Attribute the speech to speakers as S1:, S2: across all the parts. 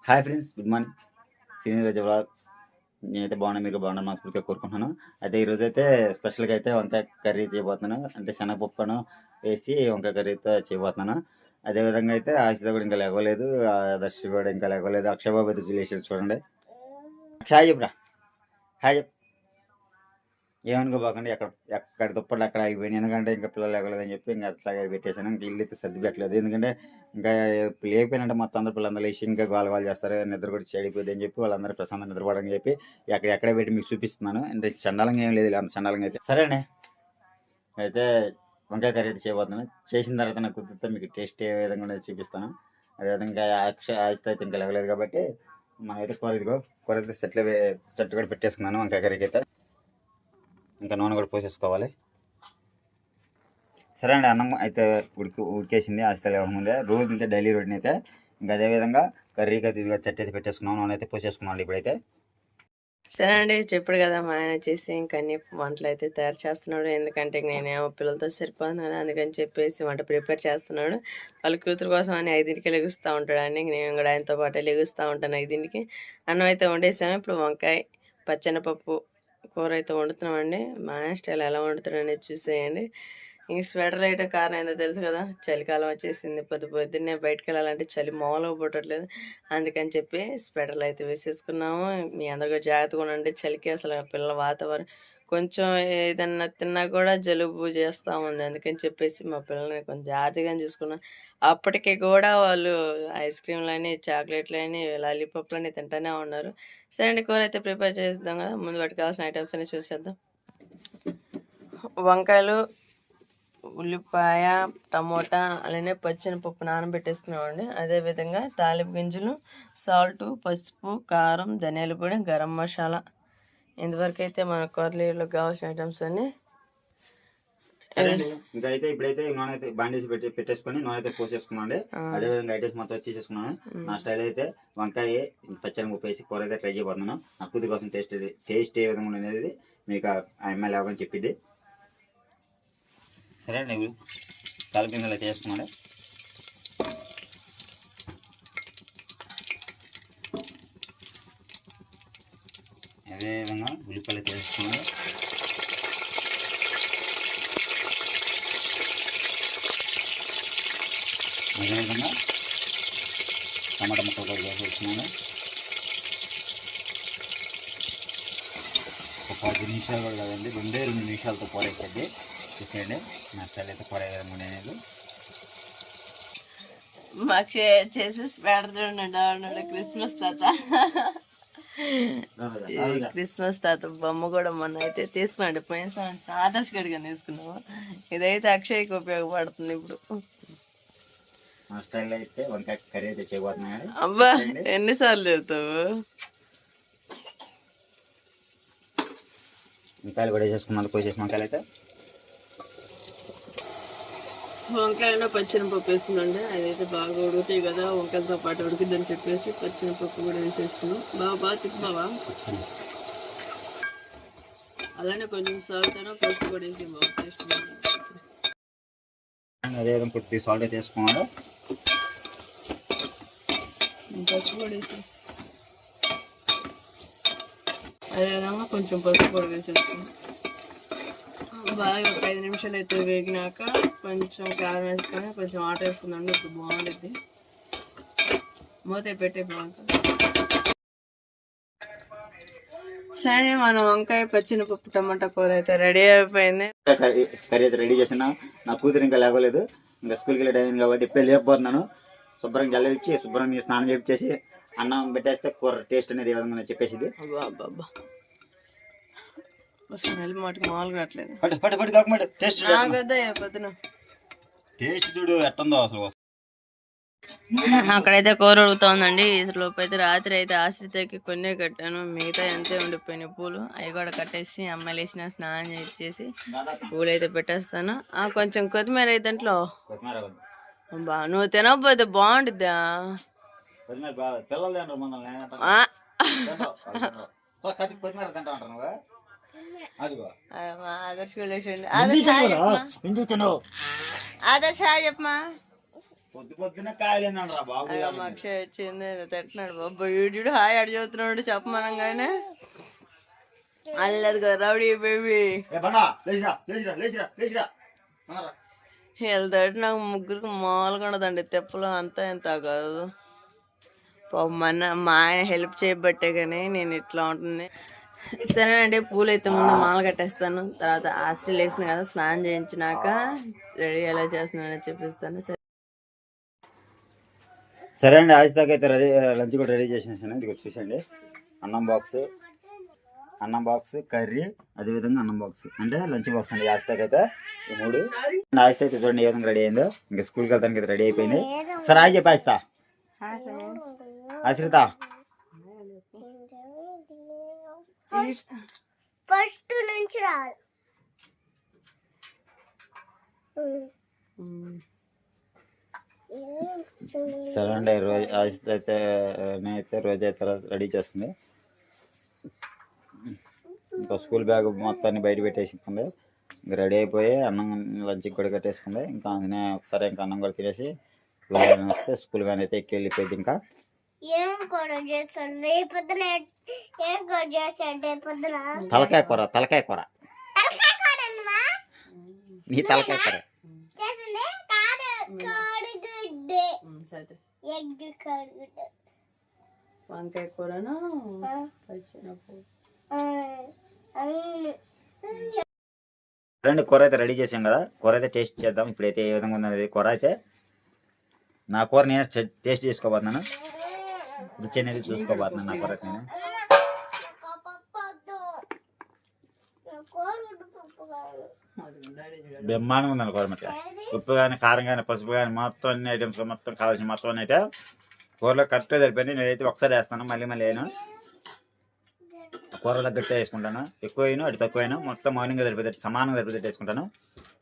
S1: Hi friends, good morning. Srinivasa vlogs. నేనైతే బాగున్నా, మీరు బాగున్నాను మనస్ఫూర్తిగా కోరుకుంటున్నాను. అయితే ఈరోజు అయితే స్పెషల్గా అయితే వంకాయ కర్రీ చేయబోతున్నాను. అంటే శనగపప్పును వేసి వంకాయ కర్రీతో చేయబోతున్నాను. అదేవిధంగా అయితే ఆశిత కూడా ఇంకా లేవలేదు, దర్శి కూడా ఇంకా లేవలేదు. అక్షయబాబు అయితే లేచాడు చూడండి. హాయ్ చెప్పురా, హాయ్ చెప్పు. ఏమనుకోబాకండి, ఎక్కడ దుప్పట్లు అక్కడ ఆగిపోయినాయి. ఎందుకంటే ఇంకా పిల్లలు లేవలేదని చెప్పి ఇంకా అట్లాగే పెట్టేశాను. ఇంకా ఇల్లు అయితే సర్ది పెట్టలేదు. ఎందుకంటే ఇంకా లేకపోయినంటే మొత్తం అందరూ పిల్లలందరూ లేచి ఇంకా గోల చేస్తారు, నిద్ర కూడా చెడిపోయింది అని చెప్పి వాళ్ళందరూ ప్రశాంతంగా నిద్రపోవడానికి చెప్పి ఎక్కడే పెట్టి మీకు చూపిస్తున్నాను. అంటే చండాలంగా ఏం లేదు, అంత చండాలంగా అయితే. సరేనే, అయితే వంకాయ కర్రీ అయితే చేయబోతున్నాను. చేసిన తర్వాత నాకు కుదిరితే మీకు టేస్ట్ ఏ విధంగా ఉండేది చూపిస్తాను. అదేవిధంగా ఆశతో అయితే ఇంకా లేవలేదు కాబట్టి మనం అయితే కూర అయితే చెట్టు కూడా పెట్టేసుకున్నాను వంకాయ కర్రీకి అయితే. ఇంకా నూనె కూడా పోసేసుకోవాలి. సరే అండి, అన్నం అయితే ఉడికేసింది. ఆశ లేవకముందే రోజు తింటే డైలీ రొటీన్ అయితే. ఇంకా అదేవిధంగా కర్రీకి అయితే ఇదిగా చెట్టు అయితే పెట్టేసుకున్నాం, నూనె అయితే పోసేసుకున్నాం ఇప్పుడైతే.
S2: సరే అండి, చెప్పాడు కదా మా ఆయన వచ్చేసి ఇంకా అన్ని వంటలు అయితే తయారు చేస్తున్నాడు. ఎందుకంటే నేనేమో పిల్లలతో సరిపోతున్నాను, అందుకని చెప్పేసి వంట ప్రిపేర్ చేస్తున్నాడు. వాళ్ళ కూతురు కోసం అని 5ంటికి లెగుస్తూ ఉంటాడు అండి. నేను కూడా ఆయనతో పాటు లెగుస్తూ ఉంటాను 5ంటికి. అన్నం అయితే వండేసాము. ఇప్పుడు వంకాయ పచ్చెనపప్పు కూర అయితే వండుతున్నామండి. మా ఆయన స్టైల్ ఎలా వండుతాడు అనేది చూసేయండి. ఇంక స్వెటర్ వేయటం కారణం ఏందో తెలుసు కదా, చలికాలం వచ్చేసింది. పొద్దున్నే బయటకు వెళ్ళాలంటే చలి మామూలుగా పుట్టట్లేదు. అందుకని చెప్పి స్వెటర్లు అయితే వేసేసుకున్నాము. మీ అందరు కూడా జాగ్రత్తగా ఉండండి. చలికి అసలు పిల్లల వాతావరణం కొంచెం ఏదన్నా తిన్నా కూడా జలుబు చేస్తూ ఉంది. అందుకని చెప్పేసి మా పిల్లల్ని కొంచెం జాగ్రత్తగా చూసుకున్నాం. అప్పటికి కూడా వాళ్ళు ఐస్ క్రీమ్లని, చాక్లెట్లని, లాలీపాప్లని తింటూనే ఉన్నారు. సరే అండి, కూర అయితే ప్రిపేర్ చేద్దాం కదా. ముందు వాటికి కావాల్సిన ఐటమ్స్ అన్ని చూసేద్దాం. వంకాయలు, ఉల్లిపాయ, టమోటా, అలానే పచ్చెనపప్పు నానబెట్టేసుకున్నామండి. అదేవిధంగా తాలింపు గింజలు, సాల్టు, పసుపు, కారం, ధనియాల పొడి, గరం మసాలా. ఇంతవరకు అయితే మన కూరలో కావాల్సిన ఐటమ్స్ అన్ని.
S1: ఇంకా అయితే ఇప్పుడైతే నూనె అయితే బాండేసి పెట్టేసుకొని నూనె అయితే పోసేసుకున్నాండి. అదేవిధంగా ఐటమ్స్ మొత్తం తీసేసుకున్నాను. నా స్టైల్ అయితే వంకాయ పచ్చెనపప్పు వేసి కూర అయితే ట్రై చేయబోతున్నాను. నా కూతురి కోసం టేస్ట్ ఏ విధంగా ఉండేది మీకు ఆ అమ్మాయి లేవని చెప్పింది. సరే అండి, తాలింపు గింజలు అయితే వేసుకున్నాడు. అదేవిధంగా ఉల్లిపాయలు అయితే వేసుకున్నాడు. అదేవిధంగా టమాటా ముక్కలు కూడా వేసుకున్నాను. ఒక 10 నిమిషాలు కూడా కదండి, 2 నిమిషాలతో కూర అయిపోద్ది. చూసేయండి, నా స్టైల్ అయితే కూర అనేది.
S2: మాకు చేసి స్వెటర్ చూడండి అన్నాడు క్రిస్మస్ తాత. క్రిస్మస్ తాత బొమ్మ కూడా మొన్న అయితే తీసుకున్నాడు. పోయిన సంవత్సరం ఆదర్శ్ గడిగా తీసుకున్నాము. ఇదైతే అక్షయ్కి ఉపయోగపడుతుంది ఇప్పుడు.
S1: మా స్టైల్ అయితే వంకాయ కర్రీ అయితే చేయబోతున్నాయి.
S2: అబ్బా, ఎన్నిసార్లు చెప్తావు.
S1: వంకాయలు కూడా చేసుకున్నాను. కోసేసిన వంకాయలు అయితే
S2: వంకాయలో పచ్చెనపప్పు వేసుకుందండి. అదైతే బాగా ఉడుకుతాయి కదా, వంకాయలతో పాటు ఉడికిద్దని చెప్పేసి పచ్చెనపప్పు కూడా వేసేసుకున్నాం. బాగా తిప్పు బావా. అలానే కొంచెం సాల్ట్ పసుపు కూడా వేసి బాగా టేస్ట్.
S1: అదేవిధంగా కొద్ది సాల్ట్ అయితే వేసుకున్నాడు.
S2: పసుపు కూడా వేసి అదేవిధంగా కొంచెం పసుపు కూడా వేసేసుకున్నాం. బాగా ఒక 5 నిమిషాలు అయితే వేగినాక కొంచెం కారం వేసుకొని కొంచెం వాటర్ వేసుకుందాం. ఇప్పుడు బాగుంటుంది. మూత పెట్టే బాగుంటుంది. సరే, మనం వంకాయ పచ్చెనపప్పు టమాటా కూర అయితే రెడీ అయిపోయింది.
S1: కర్రీ అయితే రెడీ చేసిన. నా కూతురు ఇంకా లేవలేదు, ఇంకా స్కూల్కి వెళ్ళే టైం కాబట్టి ఇప్పుడే లేకపోతున్నాను. శుభ్రంగా జల్లిచ్చి శుభ్రంగా స్నానం చేపించేసి అన్నం పెట్టేస్తే కూర టేస్ట్ అనేది ఏ విధంగా చెప్పేసింది.
S2: స్మెల్ మటుకు మామూలుగా రావట్లేదు.
S1: టేస్ట్ చూడు ఎట్టుందో అసలు.
S2: అక్కడైతే కూర ఉడుకుతోందండి. లోపు అయితే రాత్రి అయితే ఆశ్రితకి కొన్ని కట్టాను. మిగతా ఎంతే ఉండిపోయినాయి పూలు, అవి కూడా కట్టేసి అమ్మాయి లేచిన స్నానం చేసి పూలు అయితే పెట్టేస్తాను. కొంచెం కొత్తిమీర అయితే ఇంట్లో బా, నువ్వు తినకపోతే బాగుంటుందా. ఆదర్శ చెప్పమా.
S1: పొద్దునే కాయలేదండి రా బాబు.
S2: మా అక్షయ్ వచ్చింది తింటున్నాడు బాబు. వీడు హాయ్ అడి చదువుతున్నాడు చెప్పమనగానే అల్లది కదా రౌడీ బేబీ. వెళ్తాడు నాకు ముగ్గురికి మామూలుగా ఉండదండి. తెప్పలు అంతా ఎంత కాదు. మా ఆయన హెల్ప్ చేయబట్టే కానీ నేను ఇట్లా ఉంటుంది. సరేనండి, పూలు అయితే ముందు మాల కట్టేస్తాను. తర్వాత హాస్టల్ వేసింది కదా, స్నానం చేయించినాక రెడీ ఎలా చేస్తున్నానని చూపిస్తాను.
S1: సరే అండి, ఆయుష్ అయితే రెడీ, లంచ్ కూడా రెడీ చేసేసాను. ఇది చూసండి, అన్నం బాక్స్ కర్రీ, అదేవిధంగా అన్నం బాక్స్ అంటే లంచ్ బాక్స్ అండి. ఆయుష్ అయితే ఈ 3. ఆయుష్ అయితే చూడండి ఏ విధంగా రెడీ అయిందో. ఇంకా స్కూల్కి వెళ్తానికి అయితే రెడీ అయిపోయింది. సరే ఆయుష్ చెప్పి ఆయుష్తా ఆశ్రిత
S3: ఫస్ట్ నుంచి రావాలి.
S1: సరే అండి, రోజు ఆయుష్ అయితే నేనైతే రోజు అయితే రెడీ చేస్తుంది. ఇంకా స్కూల్ బ్యాగ్ మొత్తాన్ని బయట పెట్టేసుకుంది. ఇంకా రెడీ అయిపోయి అన్నం లంచ్కి కూడా కట్టేసుకుంది. ఇంకా అందునే ఒకసారి ఇంకా అన్నం కూడా తినేసి వస్తే స్కూల్ వ్యాన్ అయితే ఎక్కి వెళ్ళిపోయింది. ఇంకా తలకాయ కూర నీ తలకాయ కూర
S2: వంకాయ కూరను
S1: రెండు కూర అయితే రెడీ చేసాం కదా. కూర అయితే టేస్ట్ చేద్దాం ఇప్పుడైతే ఏ విధంగా ఉందనేది. కూర అయితే నా కూర నేను టేస్ట్ చేసుకోబోతున్నాను, రుచి అనేది చూసుకోబోతున్నాను. నా కూర నేను బ్రహ్మాండంగా ఉందండి కూర. మధ్య ఉప్పు కానీ కారం కానీ పసుపు కానీ మొత్తం అన్ని ఐటమ్స్ మొత్తం కావాల్సిన మొత్తం అయితే కూరలో కరెక్ట్గా సరిపోయింది. నేనైతే ఒకసారి వేస్తాను, మళ్ళీ వేయను. కూరలో గట్టిగా వేసుకుంటాను, ఎక్కువ వేయను అటు తక్కువ అయినా మొత్తం మార్నింగ్ సరిపోతే సమానంగా సరిపోతే వేసుకుంటాను.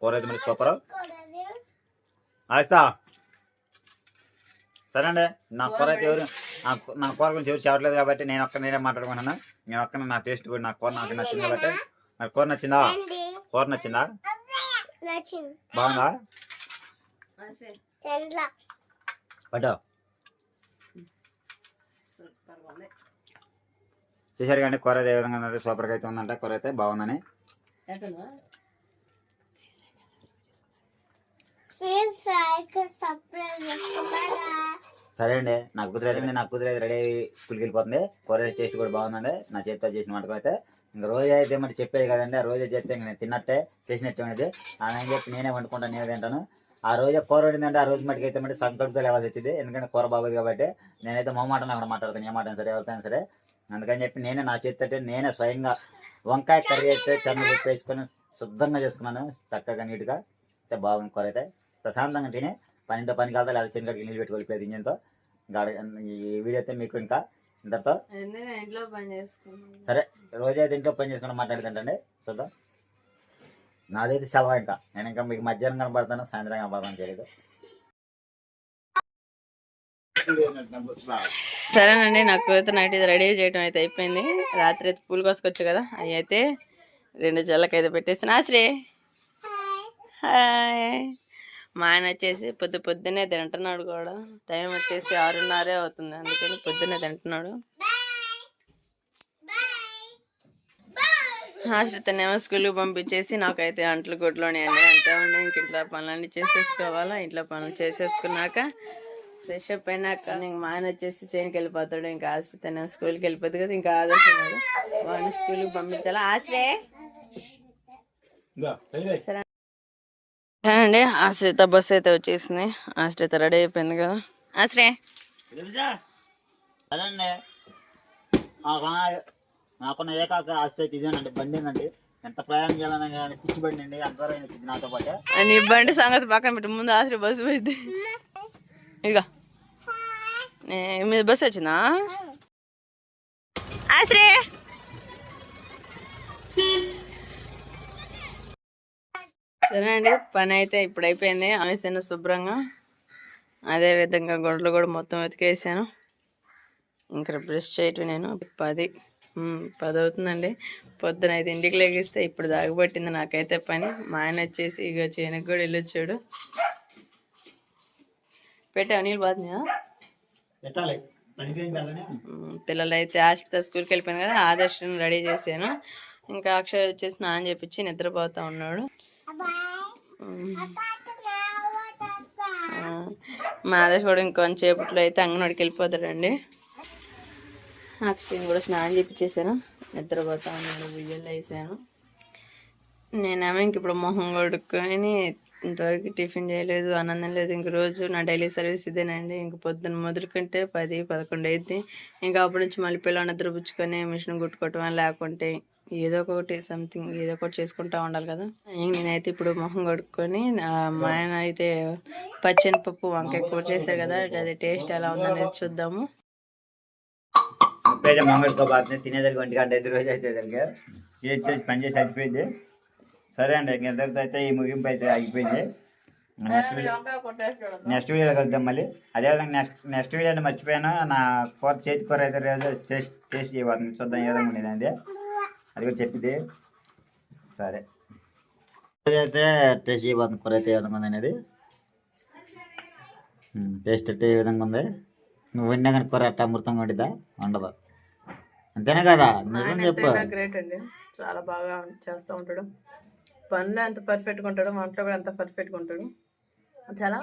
S1: కూర అయితే మరి సూపర్. ఆస్తా సరే అండి, నా కూర అయితే ఎవరు నా కూర గురించి ఎవరు చెప్పట్లేదు కాబట్టి నేనే మాట్లాడుకుంటున్నాను. నేను ఒక్కనే నా టేస్ట్ కూడా నా కూర నాకు నచ్చింది కాబట్టి. నాకు కూర నచ్చిందా? కూర నచ్చిందా? బాగుందా? పట్టు చూసారు కానీ కూర ఏ విధంగా ఉన్నది, సూపర్గా అయితే ఉందంట. కూర అయితే బాగుందని. సరే అండి, నాకు కుదిరైతే రెడీ అయ్యి స్కూల్కి వెళ్ళిపోతుంది. కూర టేస్ట్ కూడా బాగుందండి నా చేతితో చేసిన వంటకం అయితే. ఇంకా రోజు అయితే మరి చెప్పేది కదండి, ఆ రోజే చేస్తే ఇంకా నేను తిన్నట్టే చేసినట్టు అనేది. అని చెప్పి నేనే వండుకుంటాను, నేనే తింటాను. ఆ రోజే కూర వండిందంటే ఆ రోజు మటుకు అయితే మరి సంకల్పంతో లేవాల్సి వచ్చింది. ఎందుకంటే కూర బాగోదు కాబట్టి నేనైతే మొహమాటం అక్కడ మాట్లాడతాను, ఏ మాట సరే ఎవరికైనా సరే. అందుకని చెప్పి నేనే నా చేతితో నేనే స్వయంగా వంకాయ కర్రీ అయితే చెన్నపప్పు వేసుకొని శుద్ధంగా చేసుకున్నాను, చక్కగా నీట్గా. అయితే బాగుంది కూర అయితే. ప్రశాంతంగా తిని పనింటో పని కాదా లేదా చెనికాడికి నీళ్ళు పెట్టుకోలేదు ఇంజన్తో. ఈ వీడియో అయితే మీకు ఇంకా ఇంతటితో. సరే రోజైతే ఇంట్లో పని చేసుకుని మాట్లాడుతుంటండి, చూద్దాం. నాదైతే సవా. ఇంకా నేను ఇంకా మీకు మధ్యాహ్నం కనపడతాను, సాయంత్రం కనపడతాను తెలియదు.
S2: సరేనండి, నాకు అయితే నైట్ ఇది రెడీ చేయడం అయితే అయిపోయింది. రాత్రి అయితే పూలు కోసుకొచ్చు కదా, అవి అయితే 2 జల్లకైతే పెట్టేసి. ఆశ్రీ హాయ్. మా ఆయన వచ్చేసి పొద్దున్నే తింటున్నాడు కూడా. టైం వచ్చేసి 6:30 అవుతుంది, అందుకని పొద్దున్నే తింటున్నాడు. ఆశ్రితనేమో స్కూల్కి పంపించేసి నాకైతే అంట్లు గుడ్లోనే అండి అంతే ఉండి ఇంక ఇంట్లో పనులన్నీ చేసేసుకోవాలా. ఇంట్లో పనులు చేసేసుకున్నాక ఫ్రెష్ అప్ అయినాక ఇంక మా ఆయన వచ్చేసి చేనుకి వెళ్ళిపోతాడు. ఇంకా ఆశ్రితనే స్కూల్కి వెళ్ళిపోతుంది కదా, ఇంకా ఆదర్శం వాడిని స్కూల్కి పంపించాలా. ఆశ్రే సరే అండి, ఆశ్రిత బస్సు అయితే వచ్చేసింది. ఆశ్రిత రెడీ అయిపోయింది కదా. ఆశ్రే
S1: నాకున్న ఏకాక ఆస్తి అయితే ఇదేనండి, బండి అండి. ఎంత ప్రయాణం చేయాలన్నా కానీ పిచ్చి బండి అండి, అంతవరకు వచ్చింది నాతో పాటు.
S2: నీ బండి సంగతి పక్కన పెట్టి ముందు ఆశ్రయ బస్సు పోయింది. ఇక మీద బస్సు వచ్చిందా ఆశ్రే? సరే అండి, పని అయితే ఇప్పుడు అయిపోయింది. ఆమెసాను శుభ్రంగా, అదేవిధంగా గొడ్లు కూడా మొత్తం వెతికేసాను. ఇంకా బ్రష్ చేయటం నేను 10 అవుతుందండి. పొద్దున 5ంటికి లెగిస్తే ఇప్పుడు దాగబట్టింది నాకైతే పని. మా ఆయన వచ్చేసి ఇక చేనుకు కూడా వెళ్ళొచ్చాడు. పెట్టావు నీళ్ళు బాగున్నాయా?
S1: పెట్టాలి 10 కేజీలు పెడతానే.
S2: పిల్లలు అయితే ఆశిత స్కూల్కి వెళ్ళిపోయింది కదా, ఆదర్శను రెడీ చేశాను. ఇంకా అక్షయ్ వచ్చేసి స్నానం చేపించి నిద్రపోతా ఉన్నాడు. మా ఆదర్శ్ కూడా ఇంకొంచెంసేపట్లో అయితే అంగన్వాడికి వెళ్ళిపోతాడండి. అక్షయ్ కూడా స్నానం చేపించేసాను, నిద్రపోతా ఉన్నాడు. బియ్యలు వేసాను. నేనేమో ఇంక ఇప్పుడు మొహం కొడుకొని ఇంతవరకు టిఫిన్ చేయలేదు, ఆనందం లేదు. ఇంక రోజు నా డైలీ సర్వీస్ ఇదేనండి. ఇంక పొద్దున్న మొదలుకుంటే 10-11 అయింది. ఇంకా అప్పటి నుంచి మళ్ళీ పిల్లలు నిద్రపుచ్చుకొని మిషన్ కుట్టుకోవటం, లేకుంటే ఏదో ఒకటి సంథింగ్ ఏదో ఒకటి చేసుకుంటా ఉండాలి కదా. నేనైతే ఇప్పుడు మొహం కడుక్కొని మా ఆయన అయితే పచ్చెనపప్పు వంకాయ కూర చేశారు కదా, అది టేస్ట్ ఎలా ఉందనేది చూద్దాము.
S1: ఇప్పుడైతే మంగళకోబాద్ని తినేదానికి 1 గంట 5 రోజు అయితే పని చేసి అయిపోయింది. సరే అండి, ఇంకెంతటితో అయితే ఈ ముగింపు అయితే అయిపోయింది. నెక్స్ట్ వీడియోలో కలుద్దాం మళ్ళీ. అదేవిధంగా నెక్స్ట్ వీడియో మర్చిపోయాను, నా చేతి కూర అయితే రోజు టేస్ట్ చేయబోతుంది. చూద్దాం ఏ విధంగా ఉండేదండి, అది కూడా చెప్పింది. సరే అయితే టేస్ట్ చేయబోతుంది కూర అయితే ఏ విధంగా ఉంది అనేది. టేస్ట్ అయితే ఏ విధంగా ఉంది. నువ్వు విన్నా కానీ కూర అట్ట అమృతంగా ఉండిద్దా? ఉండదు, అంతేనా కదా? నిజం చెప్పు.
S2: గ్రేట్ అండి, చాలా బాగా చేస్తూ ఉంటాడు. పనులు ఎంత పర్ఫెక్ట్గా ఉంటాడు, వంటలో కూడా ఎంత పర్ఫెక్ట్గా ఉంటాడు. చాలా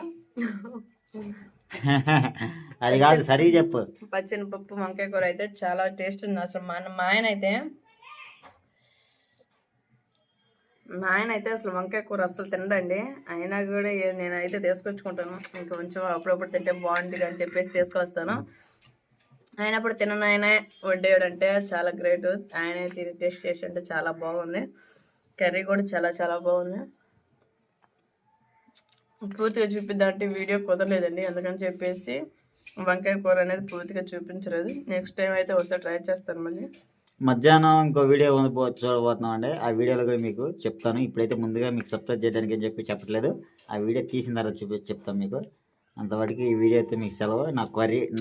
S1: అది కాదు, సరిగా చెప్పు.
S2: పచ్చెనపప్పు వంకాయ కూర అయితే చాలా టేస్ట్ ఉంది. అసలు మా ఆయన అయితే అసలు వంకాయ కూర అసలు తినడండి. అయినా కూడా నేనైతే తీసుకొచ్చుకుంటాను, ఇంకొంచెం అప్పుడప్పుడు తింటే బాగుంటుంది అని చెప్పేసి తీసుకొస్తాను. అయినప్పుడు తినను ఆయనే వండేయడంటే చాలా గ్రేట్. ఆయనే తిని టేస్ట్ చేసి అంటే చాలా బాగుంది. కర్రీ కూడా చాలా చాలా బాగుంది. పూర్తిగా చూపిద్దామంటే వీడియో కుదరలేదండి, అందుకని చెప్పేసి వంకాయ కూర అనేది పూర్తిగా చూపించలేదు. నెక్స్ట్ టైం అయితే ఒకసారి ట్రై చేస్తాను. మళ్ళీ
S1: మధ్యాహ్నం ఇంకో వీడియో చూడబోతున్నాం అండి. ఆ వీడియోలో కూడా మీకు చెప్తాను. ఇప్పుడైతే ముందుగా మీకు సబ్స్క్రైబ్ చేయడానికి అని చెప్పి చెప్పట్లేదు, ఆ వీడియో తీసిన తర్వాత చెప్తాను మీకు. అంతవరకు ఈ వీడియో అయితే మీకు సెలవు.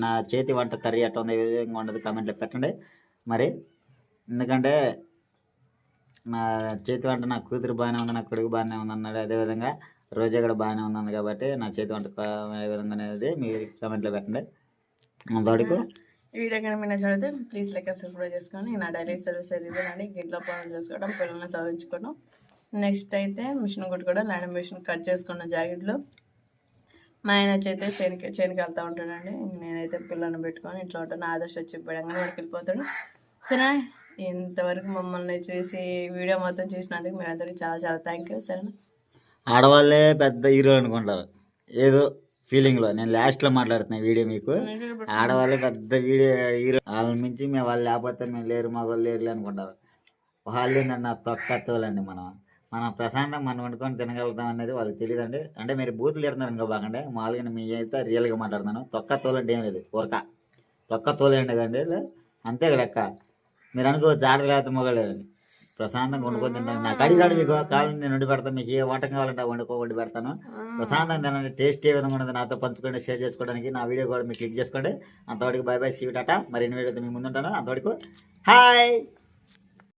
S1: నా చేతి వంట కర్రీ ఎట్లా ఉంది, ఏ విధంగా ఉండదు కామెంట్లో పెట్టండి. మరి ఎందుకంటే నా చేతి వంట నా కూతురు బాగానే ఉంది, నా కొడుకు బాగానే ఉంది అన్నాడు. అదేవిధంగా రోజా కూడా బాగానే ఉంది కాబట్టి నా చేతి వంట ఏ విధంగా అనేది మీరు కామెంట్లో పెట్టండి. అంతవరకు
S2: ఈ వీడియో కానీ మీరు నచ్చితే ప్లీజ్ లైక్ అండ్ సబ్స్క్రైబ్ చేసుకొని నా డైలీ సర్వీస్ అయితే ఇదేనండి. ఇంట్లో పనులు చేసుకోవడం, పిల్లల్ని చదివించుకోవడం, నెక్స్ట్ అయితే మిషన్ కుట్టుకోవడం, ల్యాండ్ మిషన్ కట్ చేసుకున్న జాకెట్లు. మా ఆయన అయితే చేనికి వెళ్తూ ఉంటాడండి. నేనైతే పిల్లల్ని పెట్టుకొని ఇంట్లో ఉంటాను. ఆదర్శ వచ్చి అంగన్వాడికి వెళ్ళిపోతాడు. సరే, ఇంతవరకు మమ్మల్ని చూసి వీడియో మొత్తం చూసినందుకు మీరు అందరికీ చాలా చాలా థ్యాంక్ యూ. సరేనా,
S1: ఆడవాళ్ళే పెద్ద హీరో అనుకుంటారు ఏదో ఫీలింగ్లో. నేను లాస్ట్లో మాట్లాడుతున్నాను వీడియో మీకు. ఆడవాళ్ళే పెద్ద హీరో, వాళ్ళని మించి మేము వాళ్ళు లేకపోతే మేము లేరు, మగవాళ్ళు లేరులే అనుకుంటారు. వాళ్ళు ఏంటంటే తొక్కత్తోలండి. మనం ప్రశాంతంగా మనం వండుకొని తినగలుగుతాం అనేది వాళ్ళకి తెలియదండి. అంటే మీరు బూతులు తిడుతున్నారు ఇంకా బాగండి. మామూలుగా మీ అయితే రియల్గా మాట్లాడుతున్నాను. తొక్కత్తోలంటే ఏం లేదు, ఊరక తొక్కత్తోలేండి కదండి, అంతే లెక్క. మీరు అనుకోవచ్చు ఆడది లేకపోతే మొగలేదండి. ప్రశాంతంగా వండుకొని తింటాను. నాకు అడిగాడు మీకు కావాలని నేను వండి పెడతాను. మీకు ఏ వంటకం కావాలంటే వండి పెడతాను. ప్రశాంతంగా తినండి. టేస్ట్ ఏ విధంగా ఉన్నది నాతో పంచుకోండి, షేర్ చేసుకోవడానికి. నా వీడియో కూడా మీరు క్లిక్ చేసుకోండి. అంతవరకు బై బై, సీ టాటా. మరి వీడియోతో మీ ముందుంటాను. అంతవరకు హాయ్.